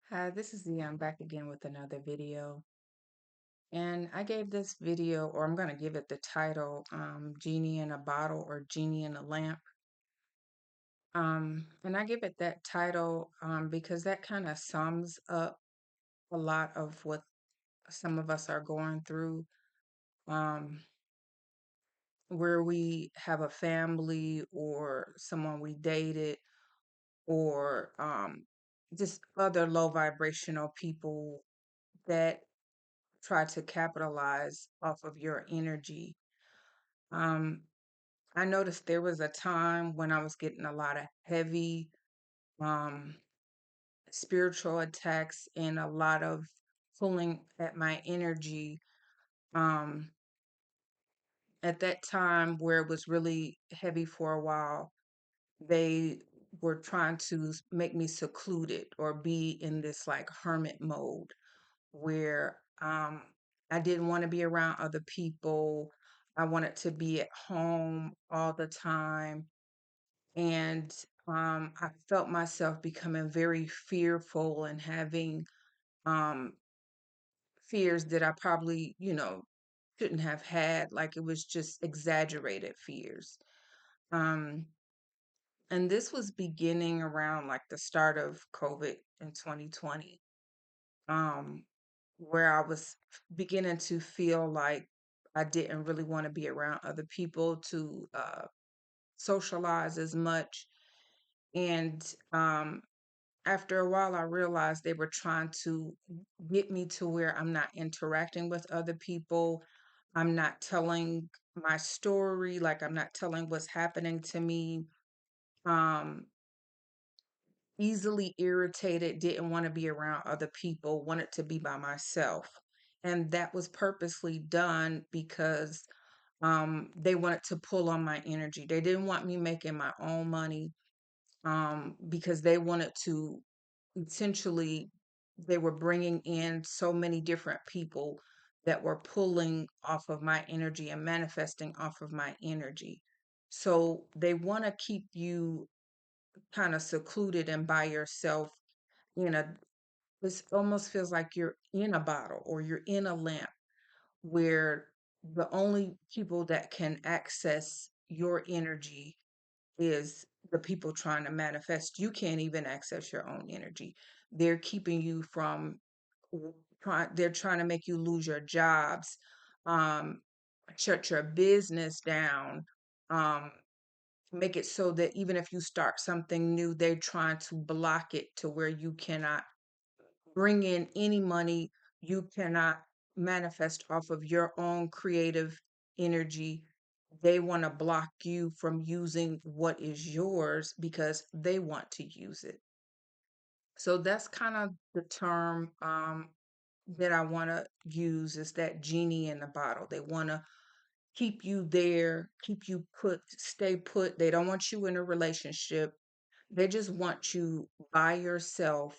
Hi, this is Z. I'm back again with another video. And I gave this video, or I'm going to give it the title, Genie in a Bottle or Genie in a Lamp. And I give it that title because that kind of sums up a lot of what some of us are going through, um, where we have a family or someone we dated or just other low vibrational people that try to capitalize off of your energy. Um, I noticed there was a time when I was getting a lot of heavy um, spiritual attacks and a lot of pulling at my energy. Um, at that time, where it was really heavy for a while, they were trying to make me secluded or be in this like hermit mode where I didn't want to be around other people. I wanted to be at home all the time. And I felt myself becoming very fearful and having um, fears that I probably, shouldn't have had. Like it was just exaggerated fears. Um, and this was beginning around like the start of COVID in 2020. um, where I was beginning to feel like I didn't really want to be around other people to socialize as much. And after a while, I realized they were trying to get me to where I'm not interacting with other people. I'm not telling my story, like I'm not telling what's happening to me. Um, Easily irritated, didn't want to be around other people, wanted to be by myself. And that was purposely done because they wanted to pull on my energy. They didn't want me making my own money because they wanted to essentially, they were bringing in so many different people that were pulling off of my energy and manifesting off of my energy. So they want to keep you kind of secluded and by yourself in a this almost feels like you're in a bottle or you're in a lamp where the only people that can access your energy is the people trying to manifest. You can't even access your own energy. They're keeping you from they're trying to make you lose your jobs, um, shut your business down, um, make it so that even if you start something new, they're trying to block it to where you cannot bring in any money. You cannot manifest off of your own creative energy. They want to block you from using what is yours because they want to use it. So that's kind of the term that I want to use is that genie in the bottle. They want to keep you there, keep you put, stay put. They don't want you in a relationship. They just want you by yourself.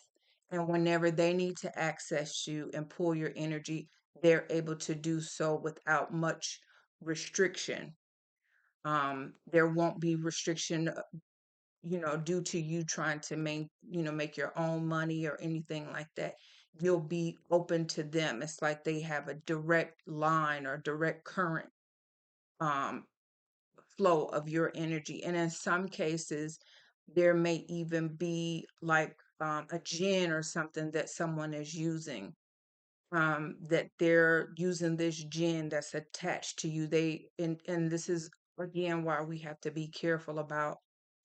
And whenever they need to access you and pull your energy, they're able to do so without much restriction. There won't be restriction, due to you trying to make your own money or anything like that. You'll be open to them. It's like they have a direct line or direct current um, flow of your energy. And in some cases, there may even be like a gin or something that someone is using, that they're using this gin that's attached to you. And this is again why we have to be careful about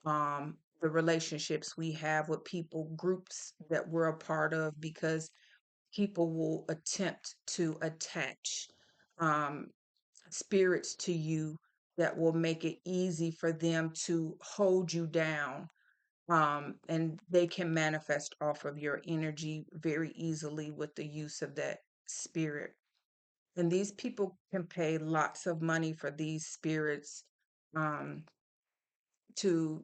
the relationships we have with people, groups that we're a part of, because people will attempt to attach um, spirits to you that will make it easy for them to hold you down. And they can manifest off of your energy very easily with the use of that spirit. And these people can pay lots of money for these spirits um, to,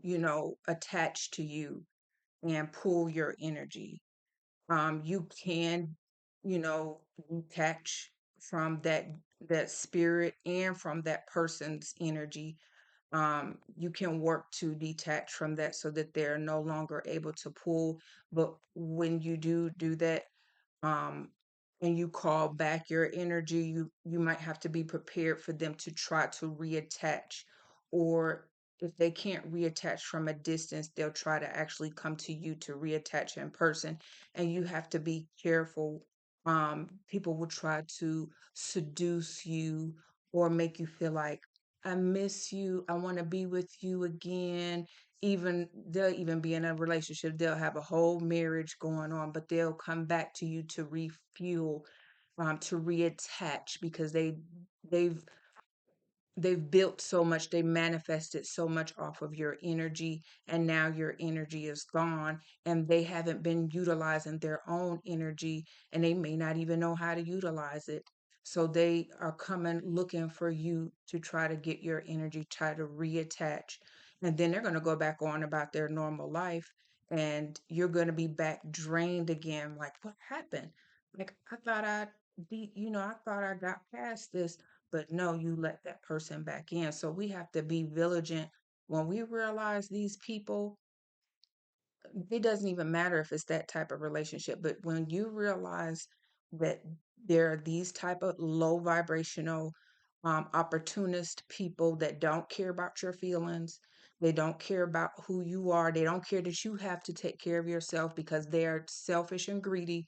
attach to you and pull your energy. You can, detach from that spirit and from that person's energy. you can work to detach from that so that they're no longer able to pull. But when you do that, um, and you call back your energy, you might have to be prepared for them to try to reattach, or if they can't reattach from a distance, they'll try to actually come to you to reattach in person, and you have to be careful. People will try to seduce you or make you feel like, I miss you, I want to be with you again. Even they'll even be in a relationship, they'll have a whole marriage going on, but they'll come back to you to refuel, to reattach, because they've they've built so much, they manifested so much off of your energy, and now your energy is gone, and they haven't been utilizing their own energy, and they may not even know how to utilize it. So they are coming looking for you to try to get your energy, try to reattach, and then they're going to go back on about their normal life, and you're going to be back drained again. Like, what happened? Like, I thought I thought I got past this, but no, you let that person back in. So we have to be vigilant when we realize these people, it doesn't even matter if it's that type of relationship, but when you realize that there are these type of low vibrational, opportunist people that don't care about your feelings, they don't care about who you are, they don't care that you have to take care of yourself because they're selfish and greedy.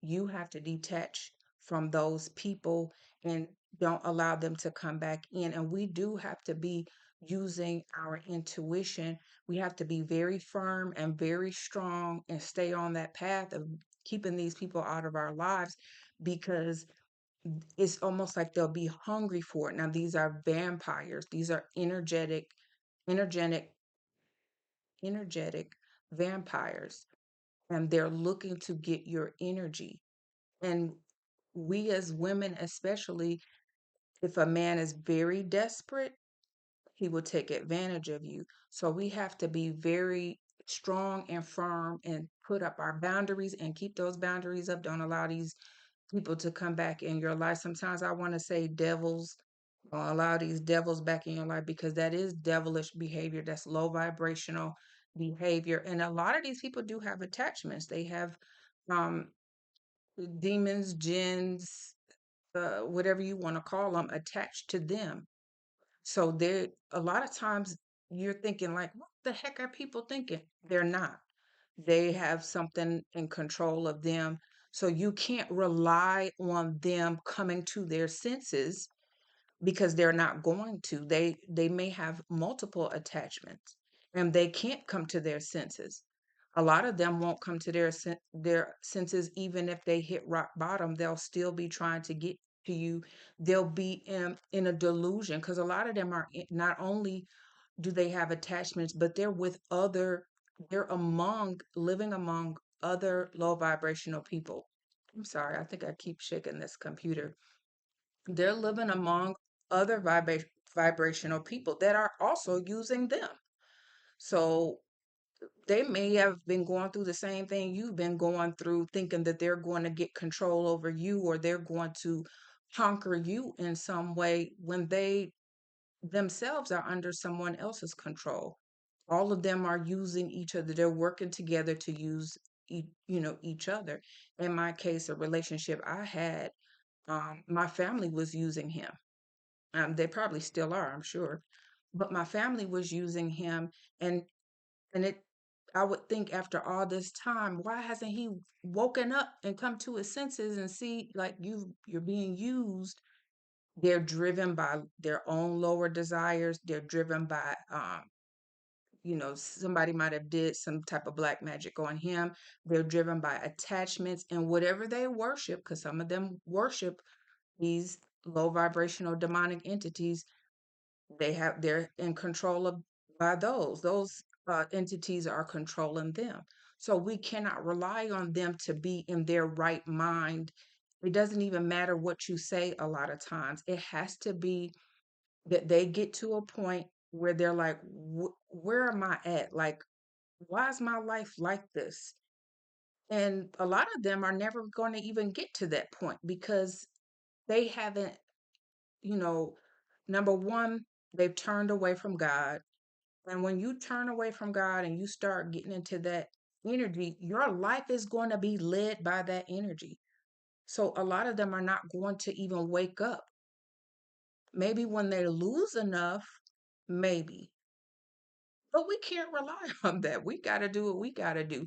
You have to detach from those people and don't allow them to come back in. And we do have to be using our intuition. We have to be very firm and very strong and stay on that path of keeping these people out of our lives, because it's almost like they'll be hungry for it. Now, these are vampires, these are energetic, energetic vampires, and they're looking to get your energy. And we as women, especially, if a man is very desperate, he will take advantage of you. So we have to be very strong and firm and put up our boundaries and keep those boundaries up. Don't allow these people to come back in your life. Sometimes I want to say devils. Don't allow these devils back in your life, because that is devilish behavior. That's low vibrational behavior. And a lot of these people do have attachments. They have um, demons, jinns, whatever you want to call them, attached to them. So there, a lot of times you're thinking like, what the heck are people thinking? They're not. They have something in control of them. So you can't rely on them coming to their senses, because they're not going to. They may have multiple attachments and they can't come to their senses. A lot of them won't come to their senses even if they hit rock bottom. They'll still be trying to get to you. They'll be in a delusion, because a lot of them are not only do they have attachments, but they're living among other low vibrational people. I'm sorry, I think I keep shaking this computer. They're living among other vibrational people that are also using them. So they may have been going through the same thing you've been going through, thinking that they're going to get control over you, or they're going to conquer you in some way, when they themselves are under someone else's control. All of them are using each other. They're working together to use each other. In my case, a relationship I had, my family was using him. They probably still are, I'm sure. But my family was using him, and it I would think, after all this time, why hasn't he woken up and come to his senses and see, like, you're being used? They're driven by their own lower desires. They're driven by somebody might have did some type of black magic on him. They're driven by attachments and whatever they worship, because some of them worship these low vibrational demonic entities. They're in control of by those entities are controlling them. So we cannot rely on them to be in their right mind. It doesn't even matter what you say. A lot of times it has to be that they get to a point where they're like, where am I at? Like, why is my life like this? And a lot of them are never going to even get to that point, because they haven't, you know number one, They've turned away from God. And when you turn away from God and you start getting into that energy, your life is going to be led by that energy. So a lot of them are not going to even wake up. Maybe when they lose enough, maybe. But we can't rely on that. We got to do what we got to do.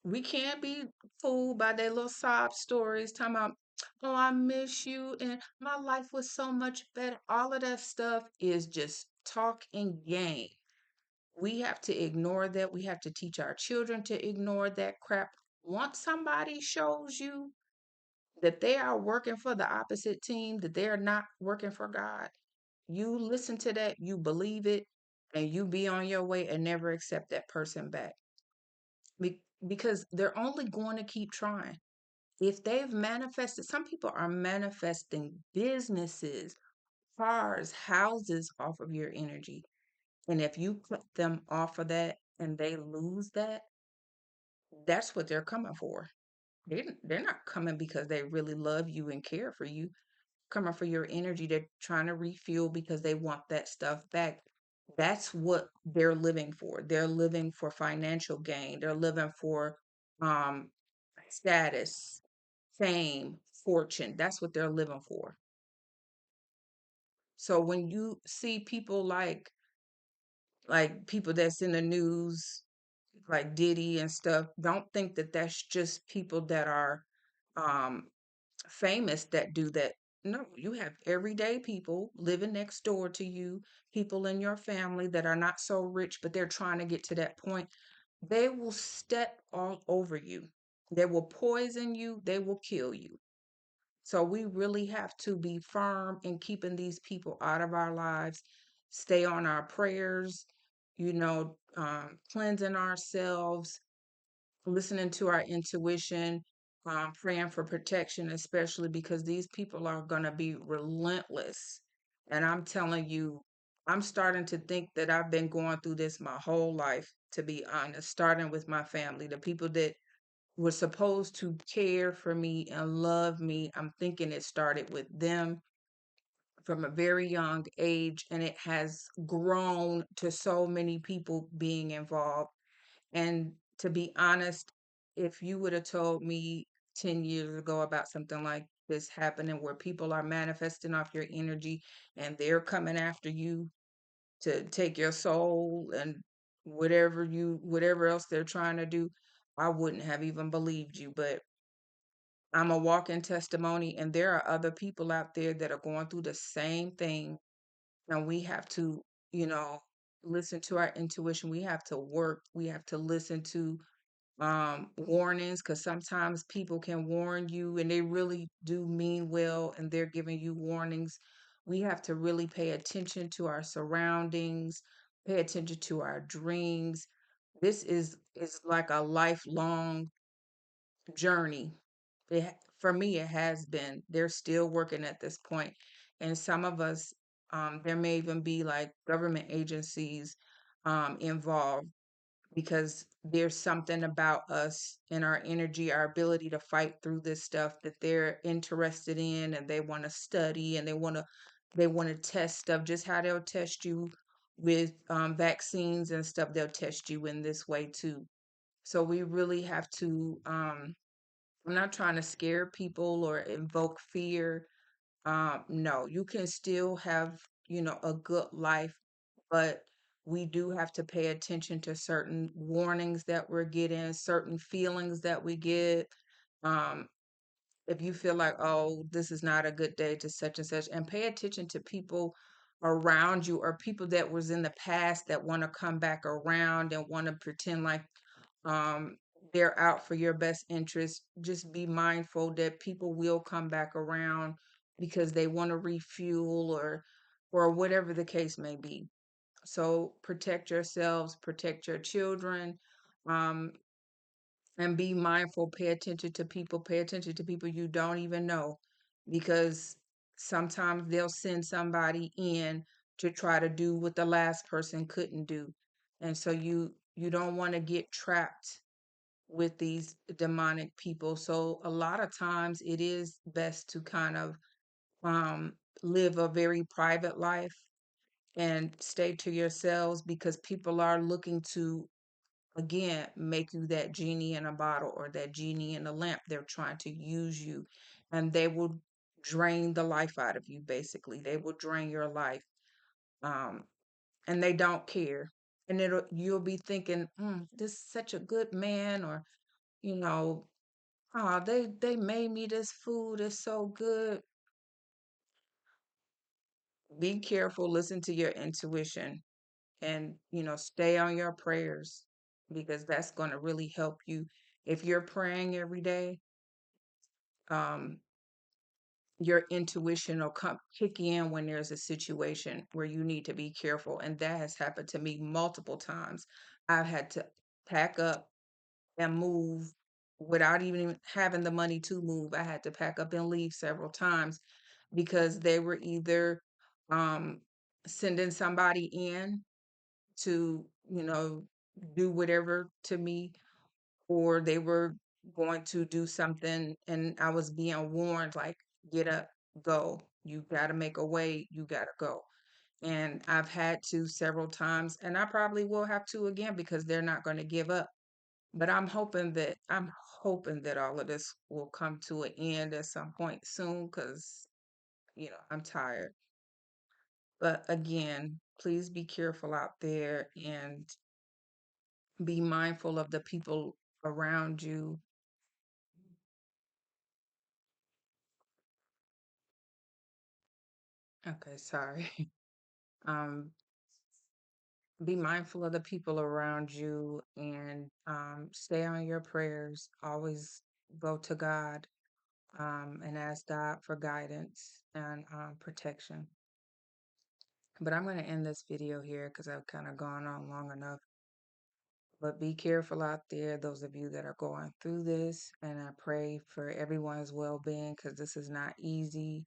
We can't be fooled by their little sob stories talking about, oh, I miss you and my life was so much better. All of that stuff is just talk and game. We have to ignore that. We have to teach our children to ignore that crap. Once somebody shows you that they are working for the opposite team, that they are not working for God, you listen to that, you believe it, and you be on your way and never accept that person back. Because they're only going to keep trying. If they've manifested, some people are manifesting businesses, cars, houses off of your energy. And if you cut them off of that and they lose that, that's what they're coming for. They're not coming because they really love you and care for you. Coming for your energy. They're trying to refuel because they want that stuff back. That's what they're living for. They're living for financial gain. They're living for um status, fame, fortune. That's what they're living for. So when you see people like people that's in the news like Diddy and stuff, don't think that that's just people that are um famous that do that. No, you have everyday people living next door to you, people in your family that are not so rich, but they're trying to get to that point. They will step all over you. They will poison you. They will kill you. So we really have to be firm in keeping these people out of our lives, stay on our prayers, cleansing ourselves, listening to our intuition, praying for protection, especially because these people are going to be relentless. And I'm telling you, I'm starting to think that I've been going through this my whole life, to be honest, starting with my family, the people that were supposed to care for me and love me. I'm thinking it started with them from a very young age, and it has grown to so many people being involved. And to be honest, if you would have told me 10 years ago about something like this happening where people are manifesting off your energy and they're coming after you to take your soul and whatever else they're trying to do, I wouldn't have even believed you. But I'm a walking testimony, and there are other people out there that are going through the same thing. And we have to, you know, listen to our intuition. We have to work. We have to listen to warnings, because sometimes people can warn you and they really do mean well and they're giving you warnings. We have to really pay attention to our surroundings, pay attention to our dreams. This is like a lifelong journey. For me, it has been. They're still working at this point, and some of us, there may even be like government agencies involved, because there's something about us and our energy, our ability to fight through this stuff that they're interested in, and they want to study, and they want to test stuff, just how they'll test you with vaccines and stuff. They'll test you in this way too. So we really have to. I'm not trying to scare people or invoke fear. No, you can still have, a good life, but we do have to pay attention to certain warnings that we're getting, certain feelings that we get. Um, if you feel like, oh, this is not a good day to such and such, and pay attention to people around you or people that was in the past that want to come back around and want to pretend like um they're out for your best interest. Just be mindful that people will come back around because they want to refuel or whatever the case may be. So protect yourselves, protect your children, um and be mindful. Pay attention to people you don't even know, because sometimes they'll send somebody in to try to do what the last person couldn't do. And so you don't want to get trapped with these demonic people. So a lot of times it is best to kind of live a very private life, and stay to yourselves because people are looking to, again, make you that genie in a bottle or that genie in a lamp. They're trying to use you, and they will drain the life out of you, basically. They will drain your life. Um, and they don't care. And you'll be thinking, this is such a good man, or, you know, oh, they made me this food, it's so good. Be careful, listen to your intuition, and stay on your prayers, because that's going to really help you. If you're praying every day, um your intuition will come kick in when there's a situation where you need to be careful, and that has happened to me multiple times. I've had to pack up and move without even having the money to move. I had to pack up and leave several times because they were either um sending somebody in to, do whatever to me, or they were going to do something and I was being warned, like, get up, go. You got to make a way, you got to go. And I've had to several times, and I probably will have to again because they're not going to give up. But I'm hoping that all of this will come to an end at some point soon, because I'm tired. But again, please be careful out there and be mindful of the people around you. Okay, sorry. Um, be mindful of the people around you, and stay on your prayers. Always go to God, and ask God for guidance and protection. But I'm going to end this video here because I've kind of gone on long enough. But be careful out there, those of you that are going through this. And I pray for everyone's well being because this is not easy.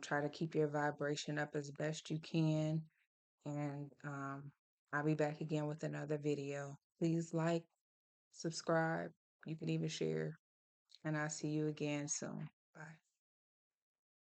Try to keep your vibration up as best you can. And I'll be back again with another video. Please like, subscribe. You can even share. And I'll see you again soon. Bye.